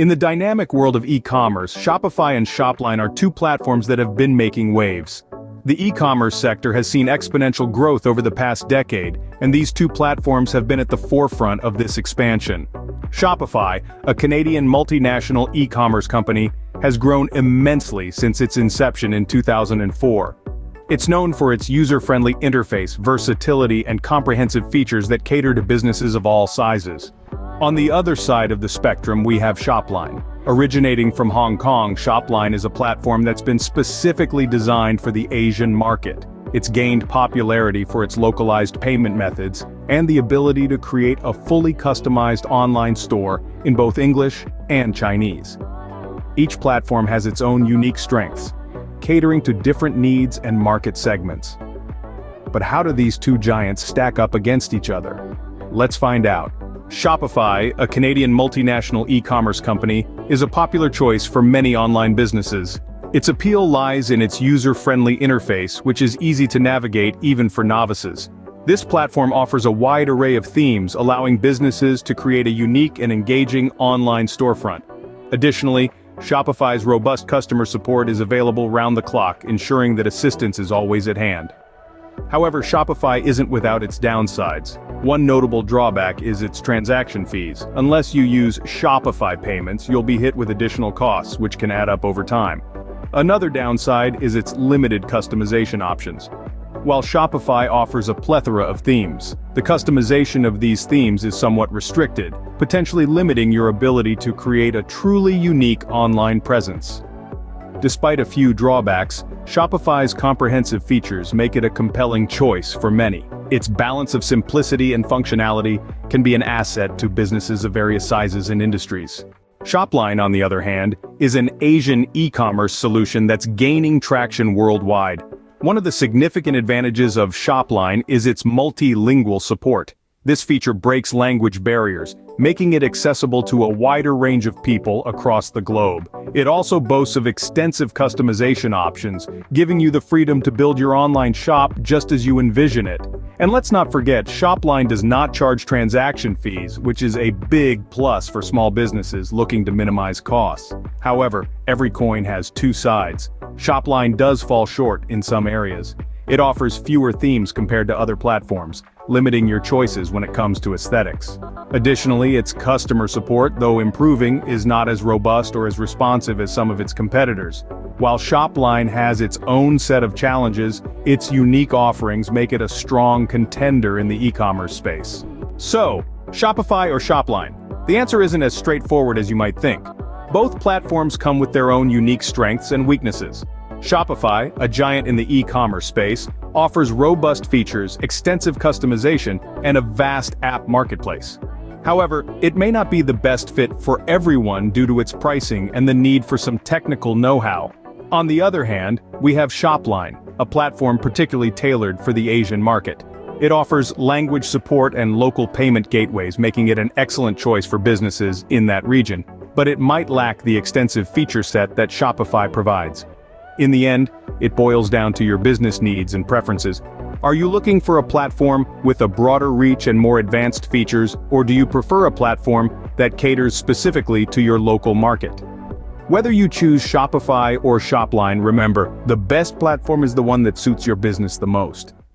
In the dynamic world of e-commerce, Shopify and Shopline are two platforms that have been making waves. The e-commerce sector has seen exponential growth over the past decade, and these two platforms have been at the forefront of this expansion. Shopify, a Canadian multinational e-commerce company, has grown immensely since its inception in 2004. It's known for its user-friendly interface, versatility, and comprehensive features that cater to businesses of all sizes. On the other side of the spectrum, we have Shopline. Originating from Hong Kong, Shopline is a platform that's been specifically designed for the Asian market. It's gained popularity for its localized payment methods and the ability to create a fully customized online store in both English and Chinese. Each platform has its own unique strengths, catering to different needs and market segments. But how do these two giants stack up against each other? Let's find out. Shopify, a Canadian multinational e-commerce company, is a popular choice for many online businesses. Its appeal lies in its user-friendly interface, which is easy to navigate even for novices. This platform offers a wide array of themes, allowing businesses to create a unique and engaging online storefront. Additionally, Shopify's robust customer support is available round the clock, ensuring that assistance is always at hand. However, Shopify isn't without its downsides. One notable drawback is its transaction fees. Unless you use Shopify payments, you'll be hit with additional costs, which can add up over time. Another downside is its limited customization options. While Shopify offers a plethora of themes, the customization of these themes is somewhat restricted, potentially limiting your ability to create a truly unique online presence. Despite a few drawbacks, Shopify's comprehensive features make it a compelling choice for many. Its balance of simplicity and functionality can be an asset to businesses of various sizes and industries. Shopline, on the other hand, is an Asian e-commerce solution that's gaining traction worldwide. One of the significant advantages of Shopline is its multilingual support. This feature breaks language barriers, making it accessible to a wider range of people across the globe. It also boasts of extensive customization options, giving you the freedom to build your online shop just as you envision it. And let's not forget, Shopline does not charge transaction fees, which is a big plus for small businesses looking to minimize costs. However, every coin has two sides. Shopline does fall short in some areas. It offers fewer themes compared to other platforms, limiting your choices when it comes to aesthetics. Additionally, its customer support, though improving, is not as robust or as responsive as some of its competitors. While Shopline has its own set of challenges, its unique offerings make it a strong contender in the e-commerce space. So, Shopify or Shopline? The answer isn't as straightforward as you might think. Both platforms come with their own unique strengths and weaknesses. Shopify, a giant in the e-commerce space, offers robust features, extensive customization, and a vast app marketplace. However, it may not be the best fit for everyone due to its pricing and the need for some technical know-how. On the other hand, we have Shopline, a platform particularly tailored for the Asian market. It offers language support and local payment gateways, making it an excellent choice for businesses in that region, but it might lack the extensive feature set that Shopify provides. In the end, it boils down to your business needs and preferences. Are you looking for a platform with a broader reach and more advanced features, or do you prefer a platform that caters specifically to your local market? Whether you choose Shopify or Shopline, remember, the best platform is the one that suits your business the most.